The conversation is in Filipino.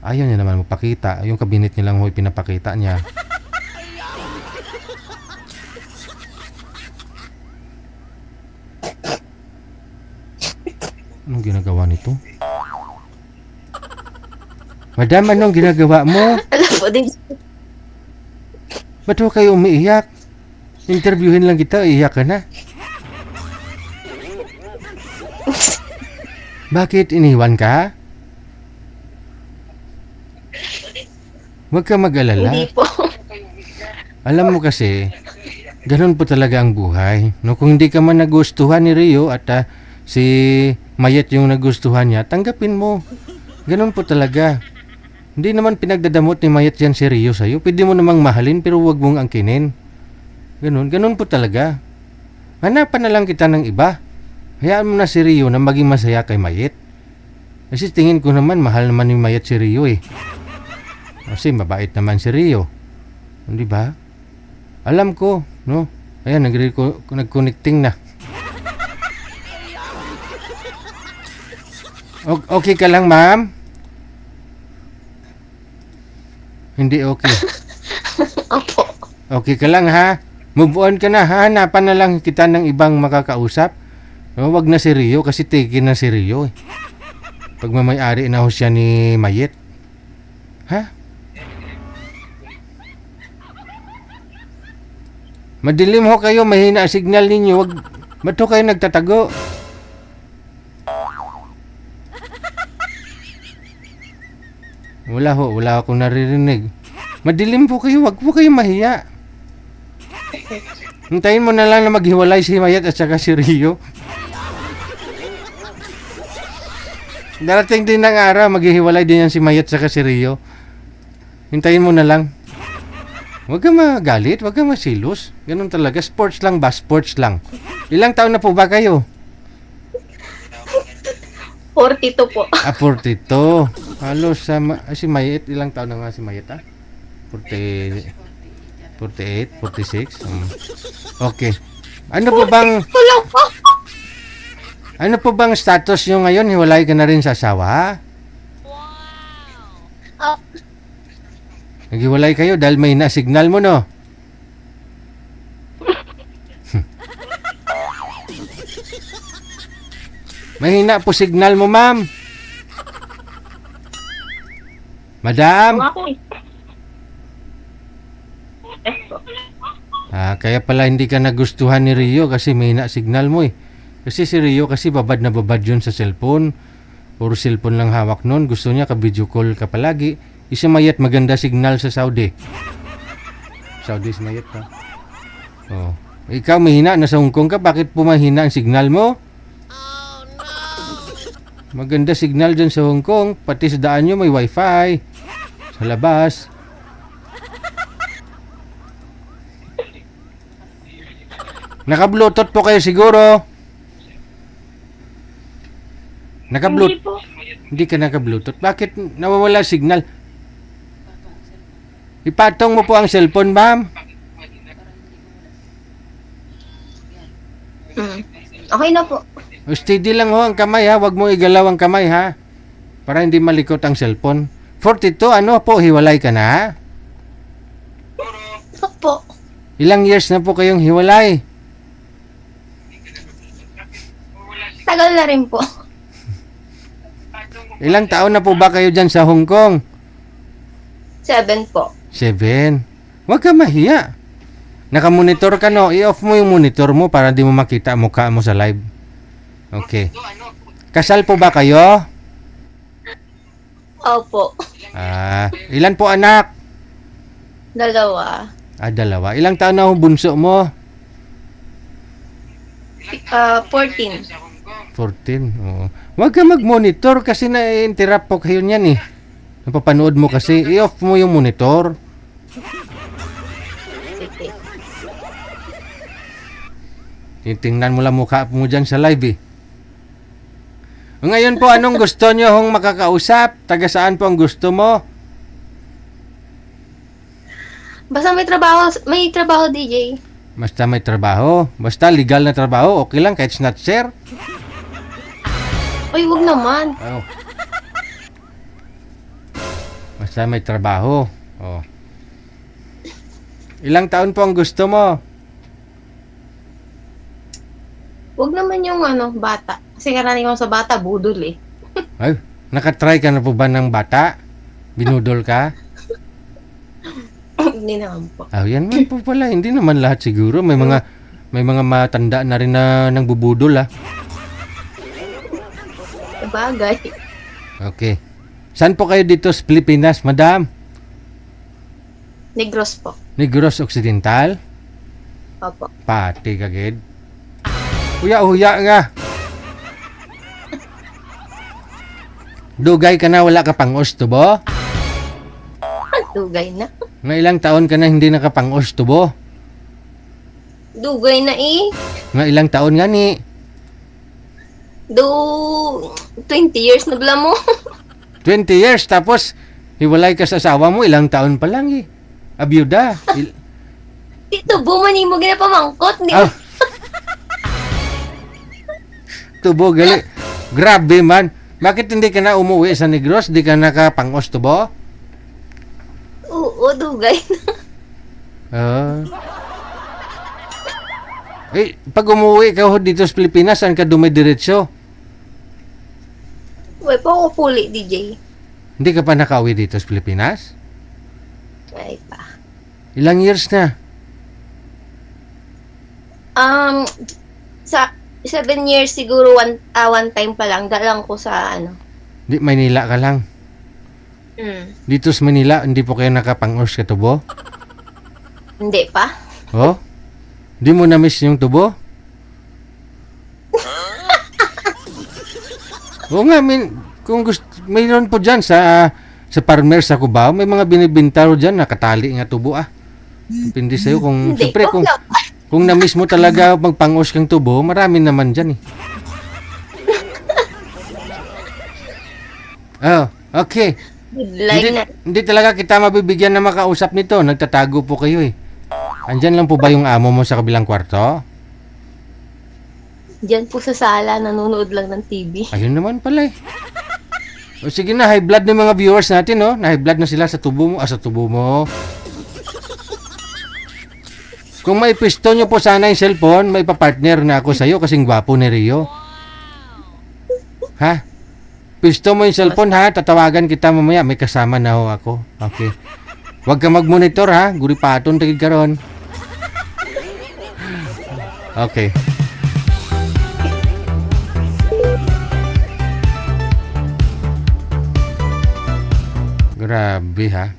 Ayaw niya naman magpakita. Yung kabinet niya lang ho pinapakita niya. Anong ginagawa nito? Madam, anong ginagawa mo? Alam po din. Ba't ho kayo umiiyak? Interviewin lang kita, iiyak ka na. Bakit iniwan ka? Huwag ka mag-alala. Hindi po. Alam mo kasi, ganun po talaga ang buhay. No, kung hindi ka man nagustuhan ni Rio at si Mayet yung nagustuhan niya, tanggapin mo. Ganun po talaga. Hindi naman pinagdadamot ni Mayet yan si Rio sa'yo. Pwede mo namang mahalin pero huwag mong angkinin. Ganun po talaga. Hanapan na lang kita ng iba. Hayaan mo na si Rio na maging masaya kay Mayet. Kasi tingin ko naman, mahal naman ni Mayet si Rio eh. Kasi mabait naman si Rio. Hindi ba? Alam ko, no? Ayan, nag-connecting na. Okay ka lang, ma'am? Hindi okay. Opo. Okay ka lang, ha? Move on ka na, ha? Hanapan na lang kita ng ibang makakausap. No, wag na si Rio kasi taken na si Rio eh. Pag mamayari na ho siya ni Mayet. Ha? Madilim ho kayo, mahina ang signal ninyo. Ba't ho kayo nagtatago? Wala akong naririnig. Madilim po kayo, wag po kayo mahiya. Hintayin mo na lang na maghiwalay si Mayet at saka si Rio. Darating din ng araw, maghihiwalay din yan si Mayet at saka si Rio. Hintayin mo na lang. Huwag ka magalit, huwag ka masilos. Ganun talaga, sports lang ba? Sports lang. Ilang taon na po ba kayo? 42 po. 42. Halos si Mayet, ilang taon na nga si Mayet 48, 46. Okay. Ano po bang status nyo ngayon? Hiwalay ka na rin sa asawa? Ah, Naghiwalay kayo dahil may na-signal mo, no? Mahina po signal mo, ma'am. Madam? ako eh. Yes po. Kaya pala hindi ka nagustuhan ni Rio kasi mahina signal mo eh. Kasi si Rio kasi babad na babad yun sa cellphone. Puro cellphone lang hawak nun. Gusto niya ka-video call ka palagi. Isa Mayet maganda signal sa Saudi. Saudi si Mayet ha. Oh. Ikaw mahina, nasa Hong Kong ka. Bakit po mahina ang signal mo? Maganda signal dyan sa Hong Kong. Pati sa daan nyo may wifi. Sa labas. Naka-bluetooth po kayo siguro. Hindi po. Hindi ka naka-bluetooth. Bakit nawawala signal? Ipatong mo po ang cellphone, ma'am. Okay na po. Steady lang ho ang kamay ha. Huwag mo igalaw ang kamay ha. Para hindi malikot ang cellphone. 42, ano po? Hiwalay ka na? Opo. Ilang years na po kayong hiwalay? Tagal na rin po. Ilang taon na po ba kayo dyan sa Hong Kong? 7 po. 7. Huwag ka mahiya. Nakamonitor ka no? I-off mo yung monitor mo para di mo makita ang mukha mo sa live. Okay. Kasal po ba kayo? Opo. Ilan po anak? 2. 2. Ilang taon na ho bunso mo? 14. 14. Oo. Huwag ka mag-monitor kasi na-interrupt po kayo niyan eh. Napapanood mo kasi. I-off mo yung monitor. Sige. Titingnan mo lang mukha mo dyan sa live eh. Ngayon po, anong gusto nyo hong makakausap? Taga saan po ang gusto mo? Basta may trabaho DJ. Basta may trabaho. Basta legal na trabaho. Okay lang kahit snatcher. Uy, wag naman. Oh. Sa may trabaho. Oh. Ilang taon po ang gusto mo? Huwag naman yung bata. Kasi karaniwan sa bata, budol eh. Ay, nakatry ka na po ba ng bata? Binudol ka? Hindi naman po. Ah, yan man po pala. Hindi naman lahat siguro. May mga matanda na rin na nang bubudol ah. Sabagay. Okay. Saan po kayo dito sa Pilipinas, madam? Negros po. Negros Occidental? Opo. Pati kagid. Huya-huya nga. Dugay ka na, wala ka pang ostubo? Dugay na. Nga ilang taon ka na hindi nakapang ostubo? Dugay na eh. Nga ilang taon nga ni? 20 years na bala mo. 20 years, tapos hiwalay ka sa asawa mo, ilang taon pa lang eh. Abiyuda. Dito, bumani mo ginapamangkot. Hindi Ah. Tubo, gali. Grabe man. Bakit hindi ka na umuwi sa Negros? Di ka nakapangos tubo? Oo, dugay na. Pag umuwi ka ho dito sa Pilipinas, saan ka dumidiretso? Uy, pa ako puli, DJ. Hindi ka pa nakauwi dito sa Pilipinas? Ay pa. Ilang years na? Sa 7 years siguro one time pa lang. Dalang ko sa Di, Maynila ka lang. Dito sa Manila, hindi po kayo nakapangos ka tubo? Hindi pa. Oh? Di mo na-miss yung tubo? Oo nga, kung gusto, mayroon po dyan sa farmer sa Cubao, may mga binibinta ro dyan, nakatali nga tubo ah. Depende sa'yo kung, Hindi, siyempre wag lang. kung na-miss mo talaga magpangos kang tubo, marami naman dyan eh. Oh, okay. Like na. Hindi talaga kita mabibigyan na makausap nito. Nagtatago po kayo eh. Andyan lang po ba yung amo mo sa kabilang kwarto? Diyan po sa sala, nanonood lang ng TV. Ayun naman pala eh. O sige na, high blood ng mga viewers natin, no? Na high blood na sila sa tubo mo. Sa tubo mo. Kung may pisto nyo po sana yung cellphone, may papartner na ako sa'yo kasing gwapo ni Rio. Ha? Pisto mo yung cellphone ha, tatawagan kita mamaya, may kasama na ho ako. Okay. Huwag ka mag-monitor ha, guripaton tagid ka ron. Okay. Grabe ha.